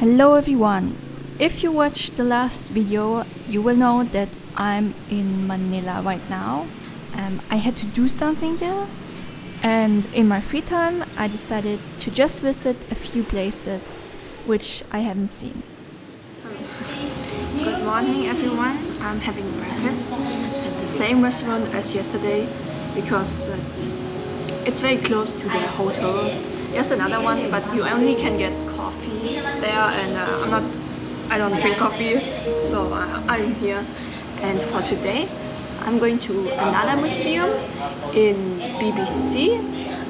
Hello everyone! If you watched the last video, you will know that I'm in Manila right now. I had to do something there, and in my free time I decided to just visit a few places which I haven't seen. Good morning everyone, I'm having breakfast at the same restaurant as yesterday because it's very close to the hotel. There's another one, but you only can get coffee there, and I don't drink coffee, so I'm here. And for today I'm going to another museum in BBC.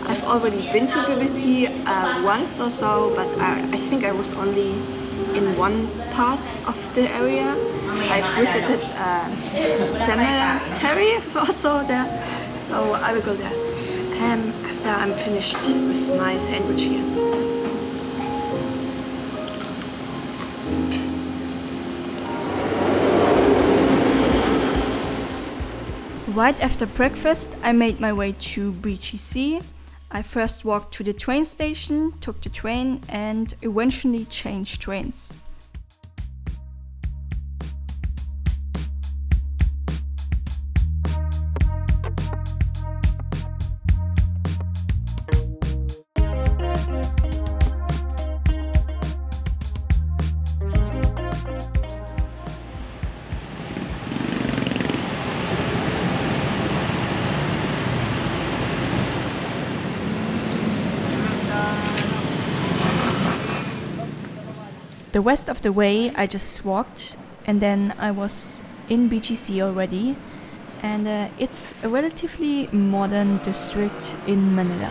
I've already been to BBC once or so, but I think I was only in one part of the area. I've visited cemetery also there, so I will go there after I'm finished with my sandwich here. Right after breakfast I made my way to BGC. I first walked to the train station, took the train and eventually changed trains. The rest of the way I just walked, and then I was in BGC already, and it's a relatively modern district in Manila.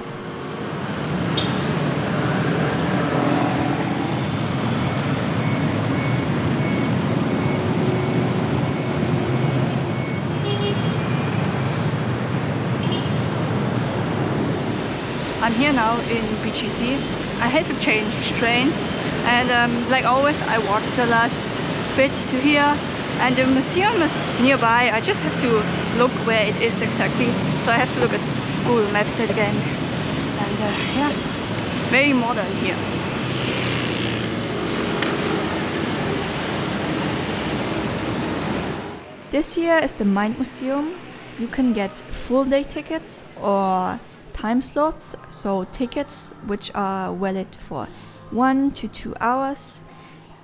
I'm here now in BGC. I had to change trains, and like always I walked the last bit to here, and the museum is nearby. I just have to look where it is exactly, so I have to look at Google Maps again. And yeah, very modern here. This here is the Mind Museum. You can get full day tickets or time slots, so tickets which are valid for 1 to 2 hours,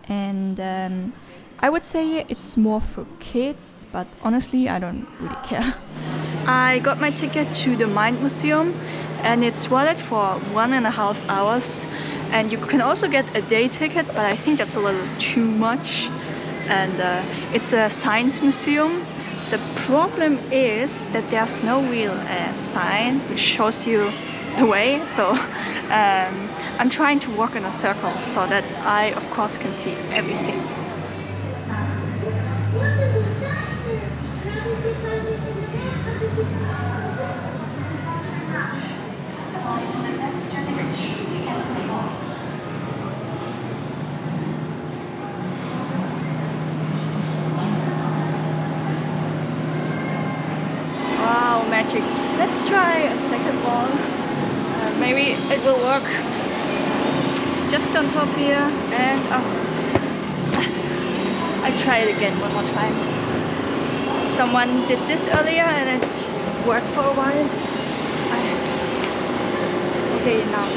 and I would say it's more for kids, but honestly I don't really care. I got my ticket to the Mind Museum, and it's valid for 1.5 hours, and you can also get a day ticket, but I think that's a little too much. And it's a science museum. The problem is that there's no real sign which shows you the way, so I'm trying to walk in a circle so that I of course can see everything. Wow, magic. Let's try a second one. Maybe it will work. Just on top here, and I try it again one more time. Someone did this earlier and it worked for a while. Okay, now.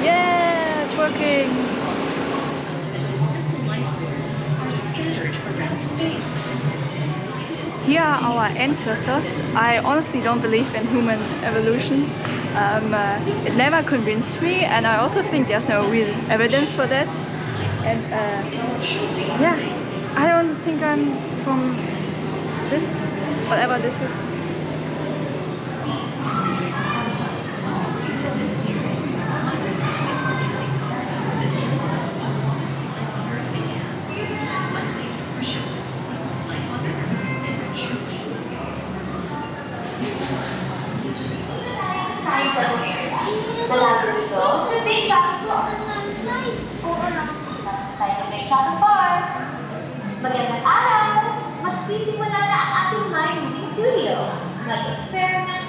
Yeah, it's working. Just simple life forms are scattered around space. Here are our ancestors. I honestly don't believe in human evolution. It never convinced me, and I also think there's no real evidence for that. And yeah, I don't think I'm from this, whatever this is. Malapit dito sa Big Chocolate Bar. Oo lang. Sa Big Chocolate Bar. Magandang araw! Magsisimula na ang ating Mind Museum Studio. Mag-experiment,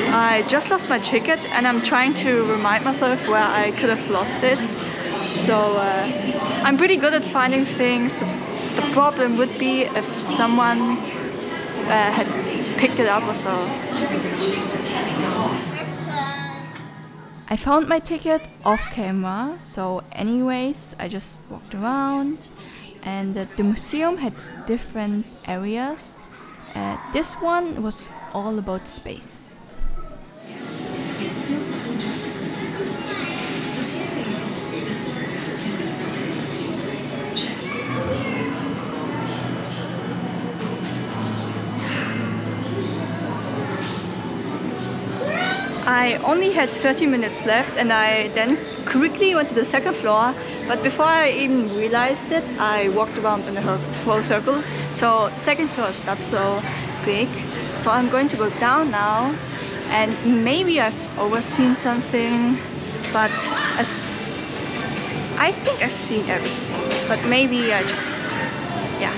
I just lost my ticket and I'm trying to remind myself where I could have lost it. So I'm pretty good at finding things. The problem would be if someone had picked it up or so. I found my ticket off camera, so anyways, I just walked around, and the museum had different areas. This one was all about space. I only had 30 minutes left and I then quickly went to the second floor, but before I even realized it, I walked around in a whole circle. So the second floor is not so big, so I'm going to go down now, and maybe I've overseen something, but I think I've seen everything, but maybe I just, yeah.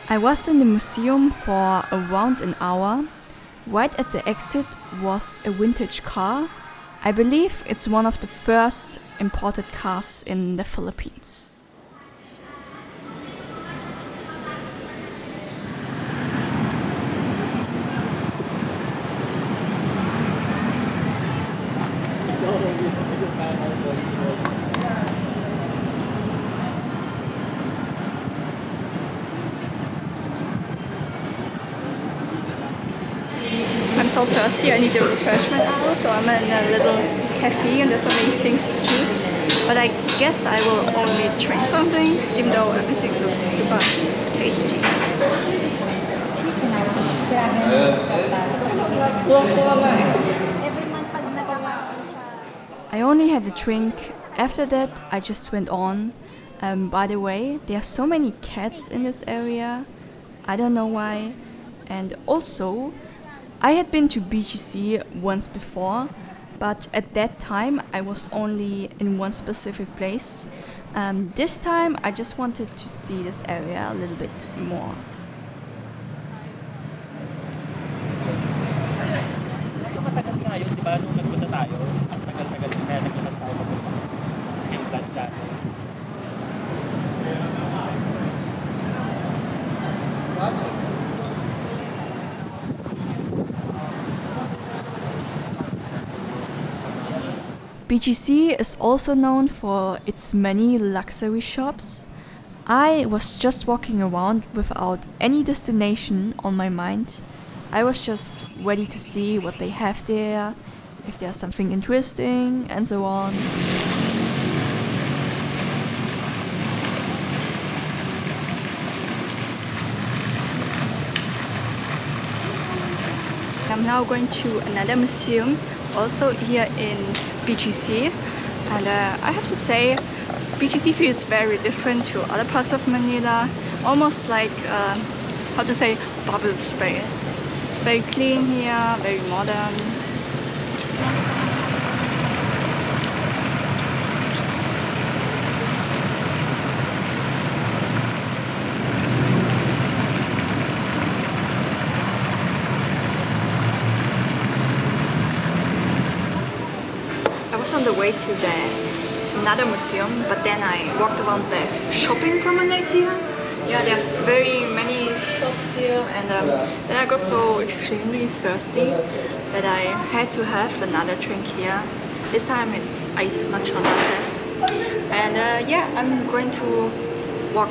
I was in the museum for around an hour. Right at the exit was a vintage car. I believe it's one of the first imported cars in the Philippines. I'm so thirsty, I need a refreshment now, so I'm in a little cafe and there's so many things to choose. But I guess I will only drink something, even though everything looks super tasty. I only had a drink. After that, I just went on. By the way, there are so many cats in this area. I don't know why. And also, I had been to BGC once before, but at that time I was only in one specific place. This time I just wanted to see this area a little bit more. Matagal nga yun, di ba? Nung nagpunta tayo, ang tagal-tagal kaya naglakad tayo papunta yung plans dati. BGC is also known for its many luxury shops. I was just walking around without any destination on my mind. I was just ready to see what they have there, if there's something interesting, and so on. I'm now going to another museum, also here in BGC, and I have to say BGC feels very different to other parts of Manila, almost like, how to say, bubble space. It's very clean here, very modern. I was on the way to another museum, but then I walked around the shopping promenade here. Yeah, there's very many shops here, and then I got so extremely thirsty that I had to have another drink here. This time it's ice matcha latte. And yeah, I'm going to walk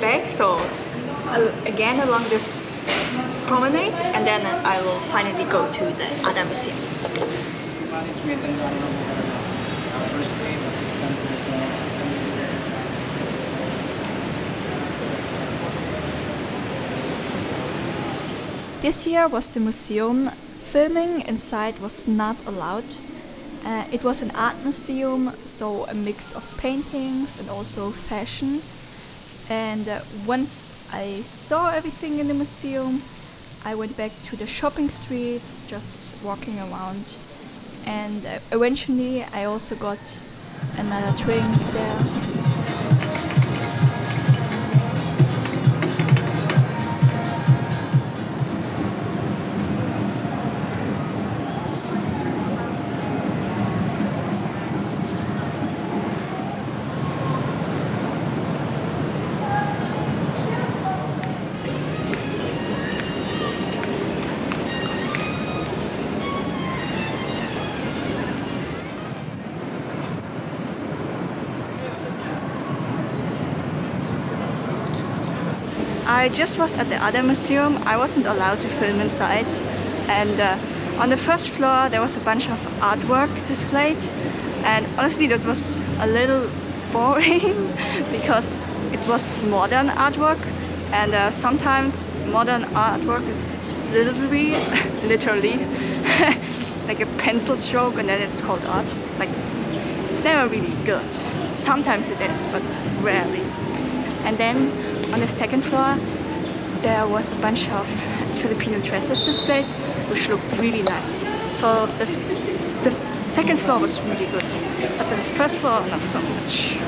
back, so again along this promenade, and then I will finally go to the other museum. This here was the museum. Filming inside was not allowed. It was an art museum, so a mix of paintings and also fashion. And once I saw everything in the museum. I went back to the shopping streets, just walking around. And eventually I also got another drink there. I just was at the other museum. I wasn't allowed to film inside, and on the first floor there was a bunch of artwork displayed, and honestly that was a little boring because it was modern artwork, and sometimes modern artwork is literally like a pencil stroke and then it's called art. Like, it's never really good. Sometimes it is, but rarely. And then on the second floor there was a bunch of Filipino dresses displayed, which looked really nice. So the second floor was really good, but the first floor not so much.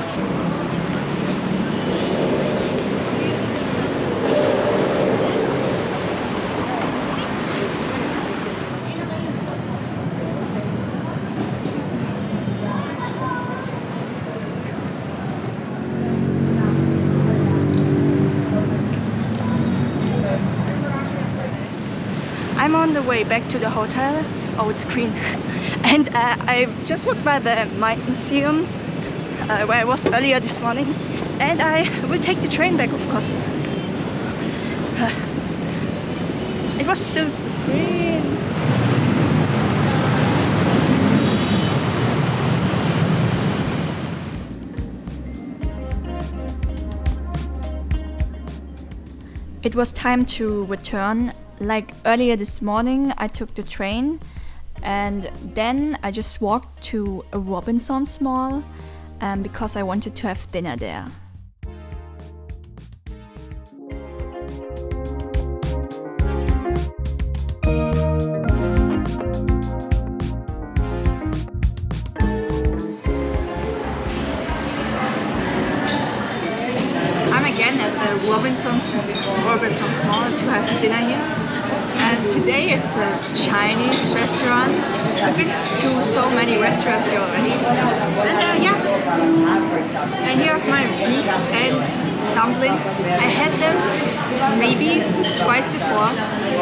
I'm on the way back to the hotel. Oh, it's green. And I just walked by the Mind Museum, where I was earlier this morning. And I will take the train back, of course. It was still green. It was time to return. Like earlier this morning, I took the train and then I just walked to a Robinson's Mall because I wanted to have dinner there. I'm again at the Robinson's Mall to have dinner here. And today it's a Chinese restaurant. I've been to so many restaurants here already. And yeah. And here are my beef and dumplings. I had them maybe twice before,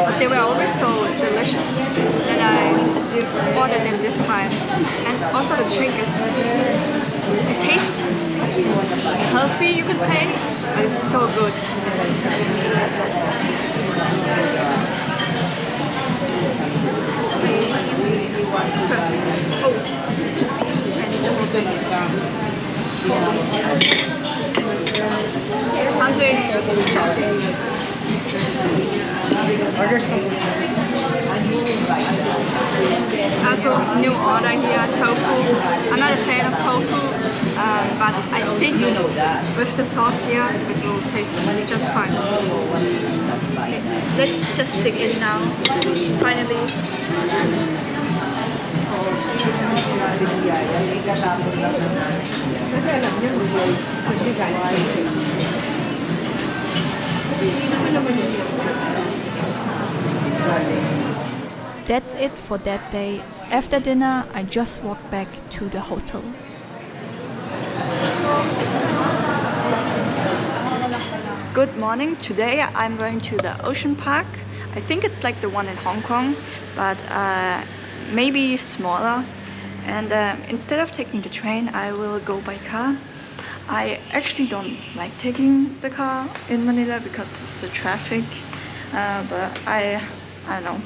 but they were always so delicious that I ordered them this time. And also the drink is, it tastes healthy, you could say, but it's so good. First, also, new order here, tofu. I'm not a fan of tofu, but I think with the sauce here, it will taste just fine. Okay, let's just dig in now, finally. That's it for that day. After dinner, I just walked back to the hotel. Good morning. Today I'm going to the ocean park. I think it's like the one in Hong Kong, but maybe smaller. And instead of taking the train, I will go by car. I actually don't like taking the car in Manila because of the traffic, but I don't know.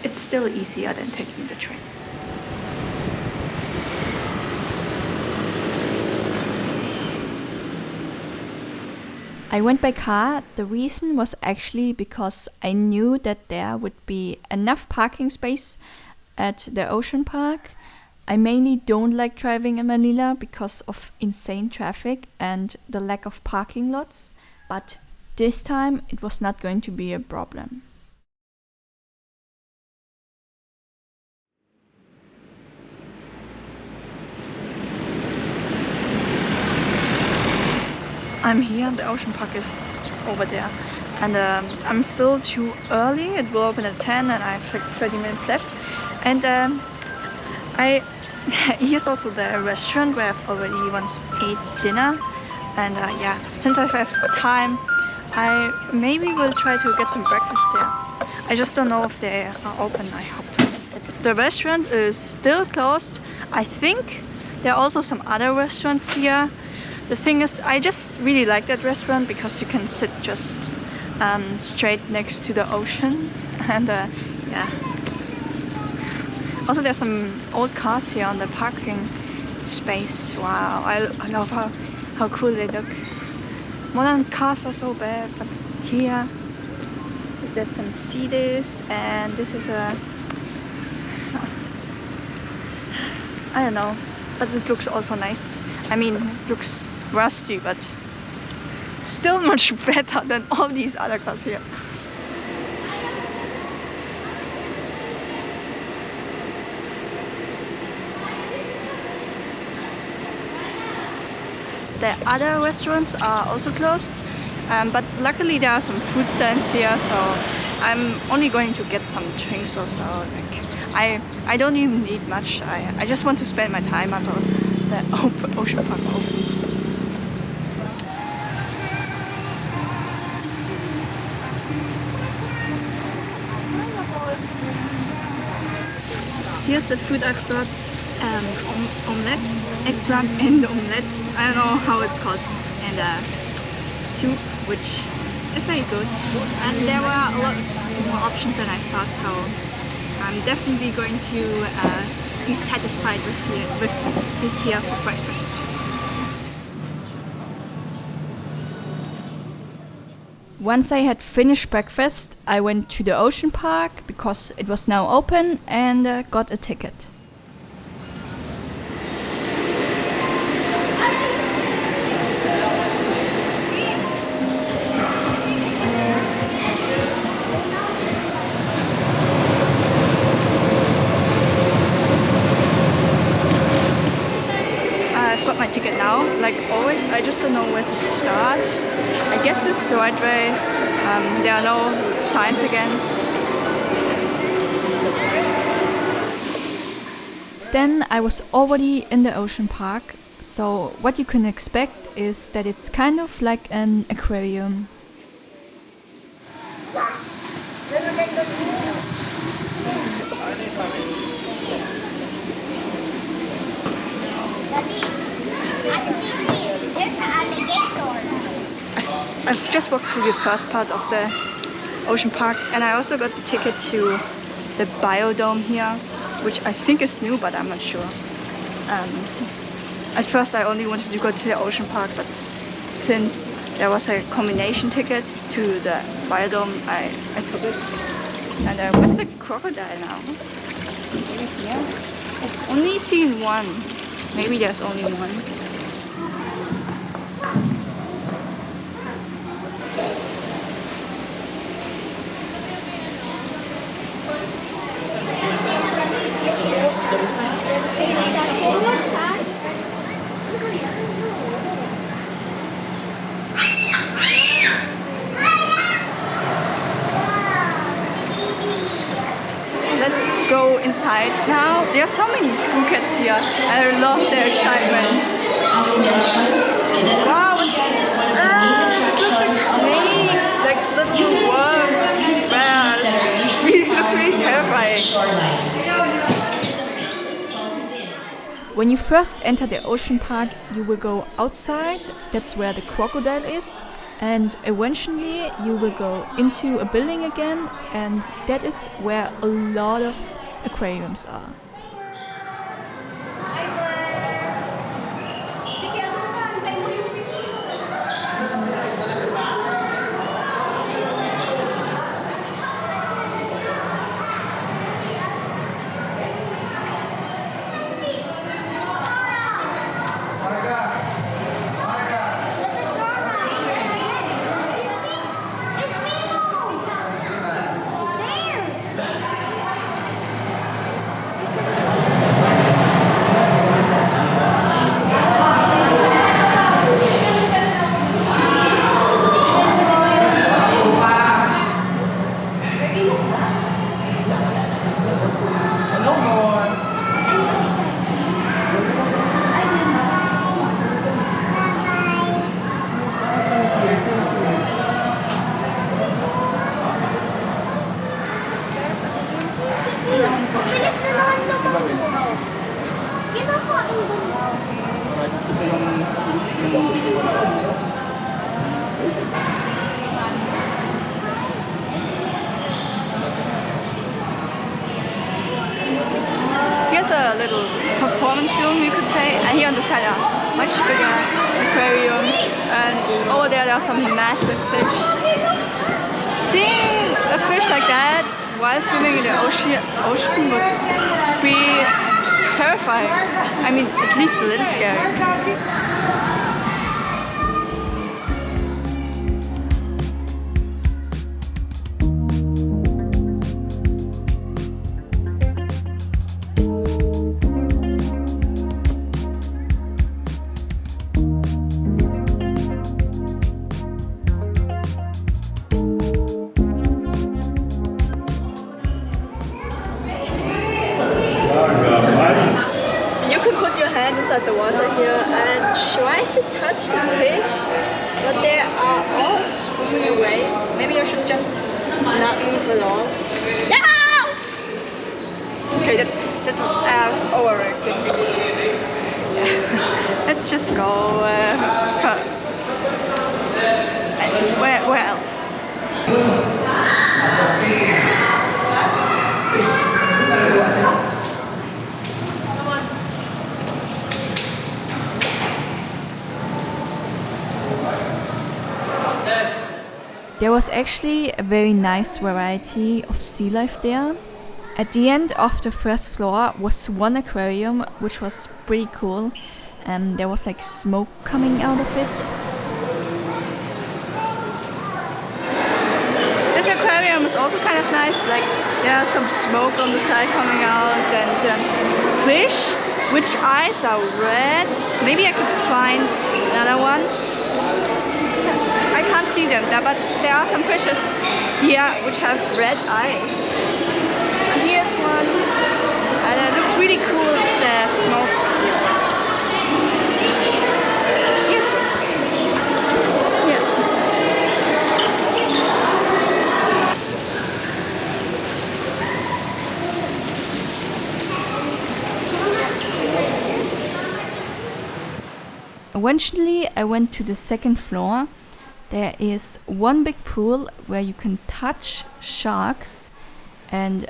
It's still easier than taking the train. I went by car. The reason was actually because I knew that there would be enough parking space at the ocean park, I mainly don't like driving in Manila because of insane traffic and the lack of parking lots, but this time it was not going to be a problem. I'm here, the ocean park is over there, and I'm still too early. It will open at 10 and I have like 30 minutes left. And here's also the restaurant where I've already once ate dinner. And yeah, since I have time, I maybe will try to get some breakfast there. I just don't know if they are open, I hope. The restaurant is still closed. I think there are also some other restaurants here. The thing is, I just really like that restaurant because you can sit just straight next to the ocean. And yeah. Also, there's some old cars here on the parking space. Wow, I love how cool they look. Modern cars are so bad, but here let's see this, and this is a, I don't know, but it looks also nice. I mean, it looks rusty, but still much better than all these other cars here. The other restaurants are also closed, but luckily there are some food stands here, so I'm only going to get some drinks or so. Like, I don't even need much. I just want to spend my time until the ocean park opens. Here's the food I've got. Omelette, eggplant and omelette. I don't know how it's called. And soup, which is very good. And there were a lot more options than I thought, so I'm definitely going to be satisfied with this here for breakfast. Once I had finished breakfast, I went to the ocean park because it was now open and got a ticket. I've got my ticket now. Like always, I just don't know where to start. I guess it's the right way. There are no signs again. Then I was already in the ocean park, so what you can expect is that it's kind of like an aquarium. I've just walked through the first part of the ocean park, and I also got the ticket to the Biodome here, which I think is new, but I'm not sure. At first I only wanted to go to the ocean park, but since there was a combination ticket to the Biodome, I took it. And where's the crocodile now? Maybe here? I've only seen one. Maybe there's only one. Let's go inside now. There are so many school kids here, and I love their excitement. Wow, it looks like snakes, like little worms. Wow, it looks really terrifying. When you first enter the ocean park, you will go outside, that's where the crocodile is, and eventually you will go into a building again, and that is where a lot of aquariums are. much bigger aquariums, and over there are some massive fish. Seeing a fish like that while swimming in the ocean would be terrifying. I mean, at least a little scary. You can put your hand inside the water here and try to touch the fish, but they are all swimming away. Maybe I should just not move along. No! Okay, that was overreacting. Let's just go. Where else? There was actually a very nice variety of sea life there. At the end of the first floor was one aquarium, which was pretty cool. There was like smoke coming out of it. This aquarium is also kind of nice, like there are some smoke on the side coming out, and fish, which eyes are red. Maybe I could find another one. I can't see them there, but there are some fishes here which have red eyes. And here's one, and it looks really cool, the smoke here. Here's one. Yeah. Eventually, I went to the second floor. There is one big pool where you can touch sharks, and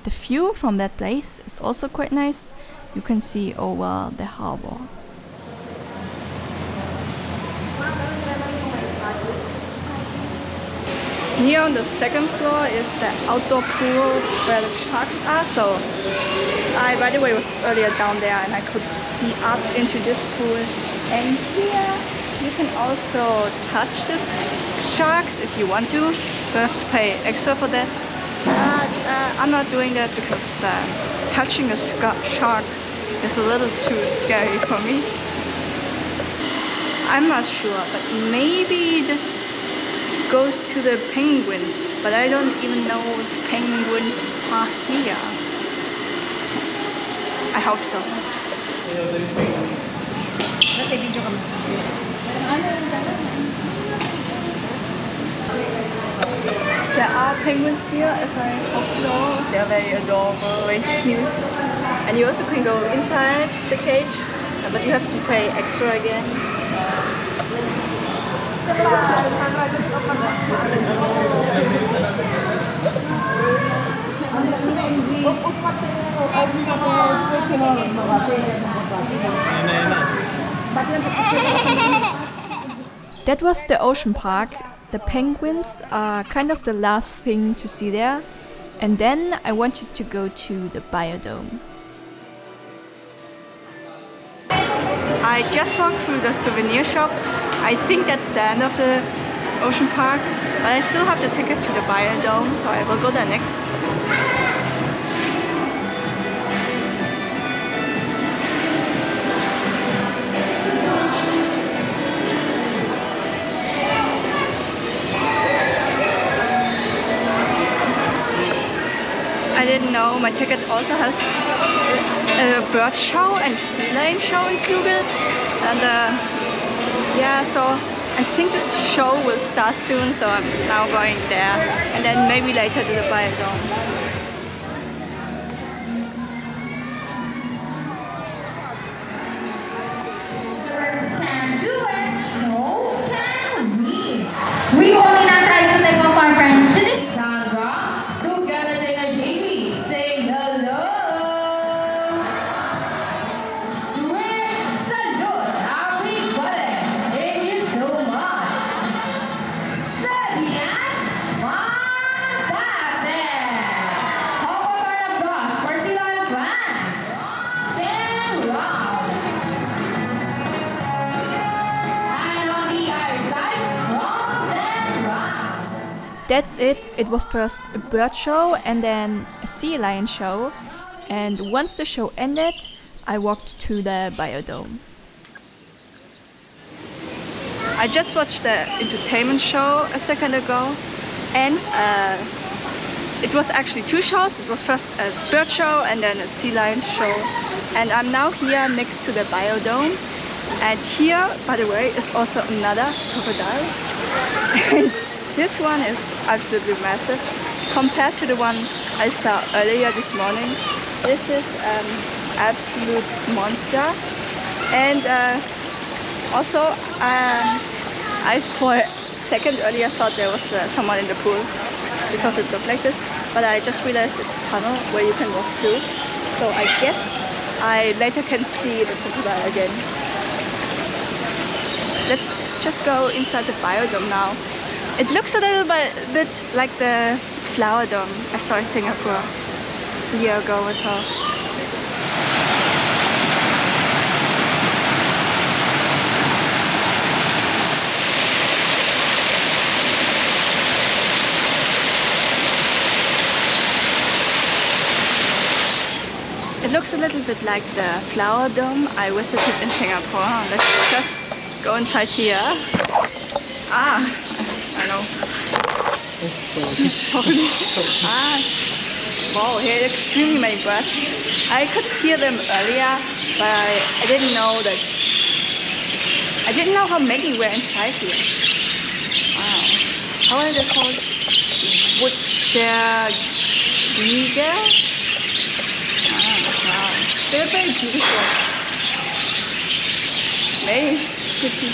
the view from that place is also quite nice. You can see over the harbor. Here on the second floor is the outdoor pool where the sharks are. So I, by the way, was earlier down there and I could see up into this pool. And here you can also touch the sharks if you want to. You don't have to pay extra for that. I'm not doing that because touching a shark is a little too scary for me. I'm not sure, but maybe this goes to the penguins, but I don't even know if penguins are here. I hope so. There are penguins here, as I hope so. They're very adorable, very cute. And you also can go inside the cage, but you have to pay extra again. That was the ocean park. The penguins are kind of the last thing to see there. And then I wanted to go to the Biodome. I just walked through the souvenir shop. I think that's the end of the ocean park, but I still have the ticket to the Biodome, so I will go there next. I didn't know my ticket also has a bird show and sea lion show included, and yeah, so I think this show will start soon, so I'm now going there, and then maybe later to the Biodome. We only not try to take off our friends. Sandra, together they are Jamie. Say hello. Great salute. Our that's it. It was first a bird show and then a sea lion show. And once the show ended, I walked to the Biodome. I just watched the entertainment show a second ago, and it was actually two shows. It was first a bird show and then a sea lion show. And I'm now here next to the Biodome. And here, by the way, is also another crocodile. And this one is absolutely massive compared to the one I saw earlier this morning. This is an absolute monster. And also, I for a second earlier thought there was someone in the pool because it looked like this, but I just realized it's a tunnel where you can walk through. So I guess I later can see the crocodile again. Let's just go inside the Biodome now. It looks a little bit like the flower dome I saw in Singapore a year ago or so. It looks a little bit like the flower dome I visited in Singapore. Let's just go inside here. I know. Totally. Wow, here are extremely many birds. I could hear them earlier, but I didn't know that. I didn't know how many were inside here. Wow. How are they called? Woodshare eagle? Wow. They're very beautiful. Very pretty.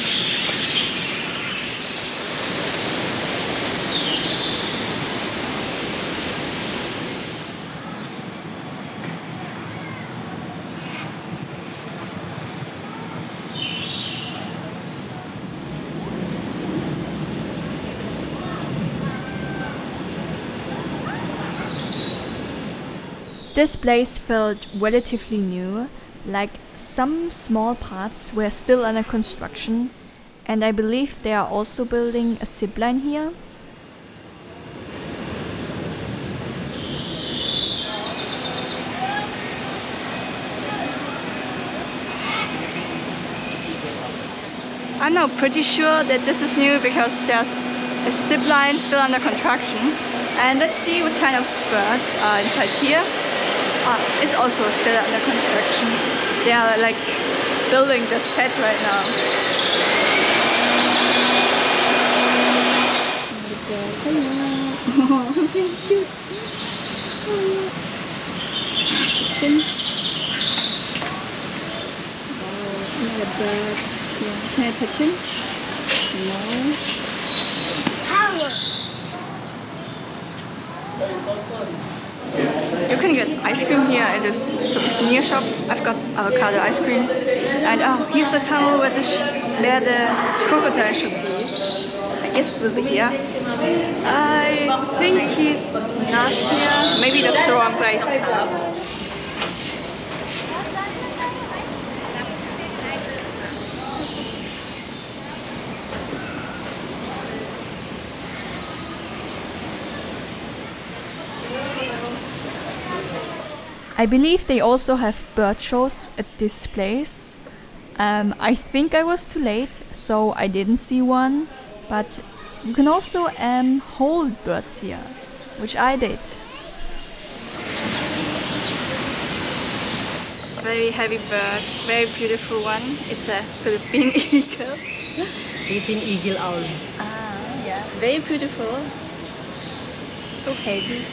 This place felt relatively new, like some small parts were still under construction, and I believe they are also building a zipline here. I'm now pretty sure that this is new because there's a zipline still under construction. And let's see what kind of birds are inside here. It's also still under construction. They are like building the set right now. Oh, so cute. Chin. Oh, another bird. Yeah. Can I touch him? No. You can get ice cream here at this souvenir shop. I've got avocado ice cream. And oh, here's the tunnel where the crocodile should be. I guess it will be here. I think he's not here. Maybe that's the wrong place. I believe they also have bird shows at this place. I think I was too late, so I didn't see one, but you can also hold birds here, which I did. It's a very heavy bird, very beautiful one. It's a Philippine eagle. Philippine eagle owl. Ah, yeah, very beautiful. So heavy.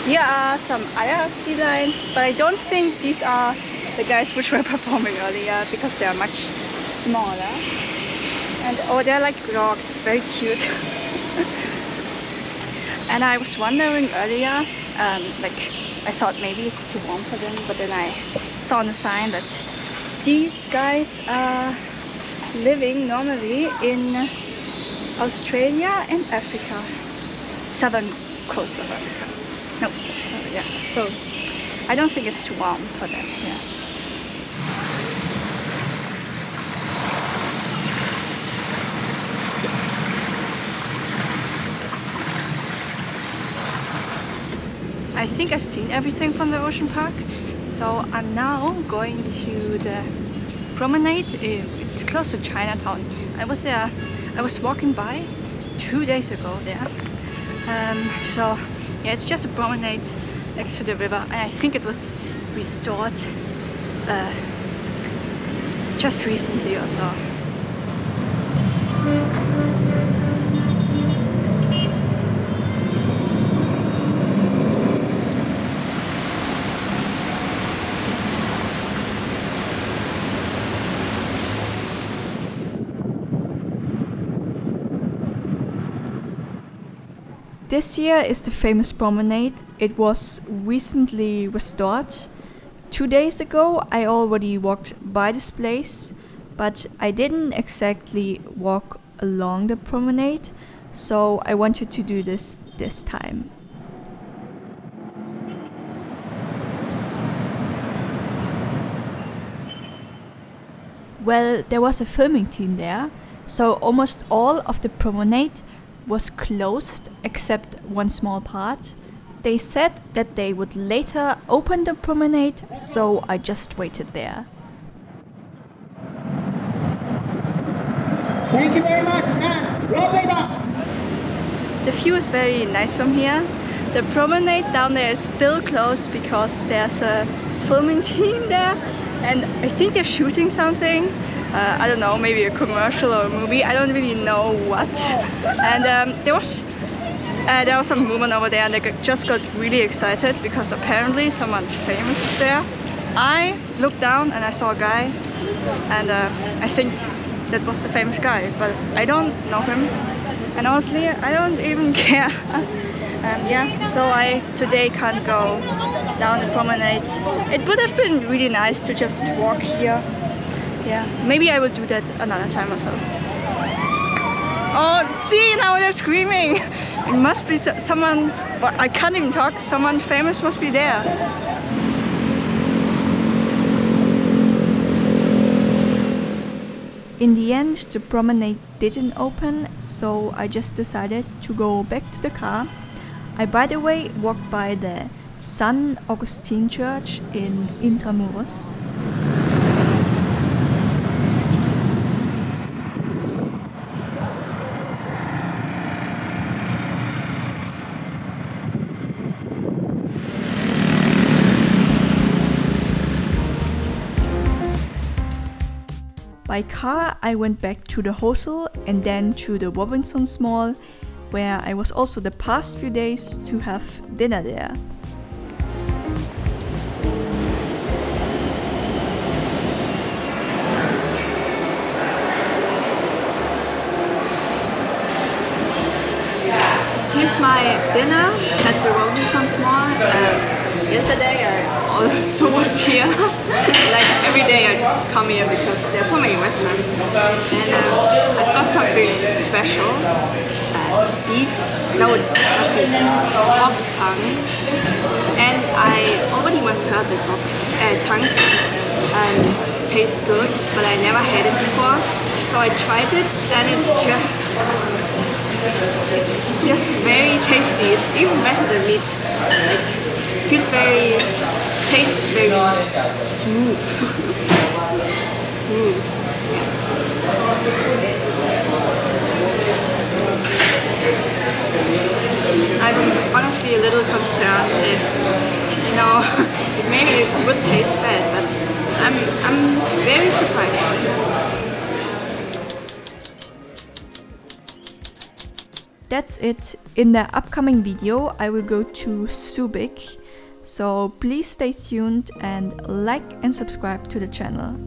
Here are some other sea lions, but I don't think these are the guys which were performing earlier because they are much smaller. And oh, they're like dogs, very cute. And I was wondering earlier, like I thought maybe it's too warm for them, but then I saw on the sign that these guys are living normally in Australia and Africa, southern coast of Africa. No, yeah. So I don't think it's too warm for them. Yeah. I think I've seen everything from the ocean park. So I'm now going to the Promenade. It's close to Chinatown. I was there. I was walking by 2 days ago there. So yeah, it's just a promenade next to the river, and I think it was restored just recently or so. This year is the famous promenade. It was recently restored. 2 days ago I already walked by this place, but I didn't exactly walk along the promenade, so I wanted to do this time. Well, there was a filming team there, so almost all of the promenade was closed except one small part. They said that they would later open the promenade, so I just waited there. Thank you very much, and roll playback. The view is very nice from here. The promenade down there is still closed because there's a filming team there, and I think they're shooting something. I don't know, maybe a commercial or a movie. I don't really know what. And there was some movement over there, and they just got really excited because apparently someone famous is there. I looked down and I saw a guy, and I think that was the famous guy, but I don't know him. And honestly, I don't even care. Yeah, so I today can't go down the promenade. It would have been really nice to just walk here. Yeah, maybe I will do that another time or so. Oh, see, now they're screaming. It must be someone, but I can't even talk. Someone famous must be there. In the end, the promenade didn't open, so I just decided to go back to the car. I, by the way, walked by the San Augustine Church in Intramuros. By car, I went back to the hostel and then to the Robinsons Mall, where I was also the past few days to have dinner there. Here's my dinner at the Robinsons Mall. Yesterday I also was here. Like every day I just come here because there are so many restaurants. And I got something special. Beef. No, it's not beef. It's ox tongue. And I already once heard that tongue tastes good, but I never had it before. So I tried it, and it's just very tasty. It's even better than meat. Feels very, taste is very smooth. Smooth. Yeah. I was honestly a little concerned if, it maybe would taste bad, but I'm very surprised. That's it. In the upcoming video, I will go to Subic. So please stay tuned and like and subscribe to the channel.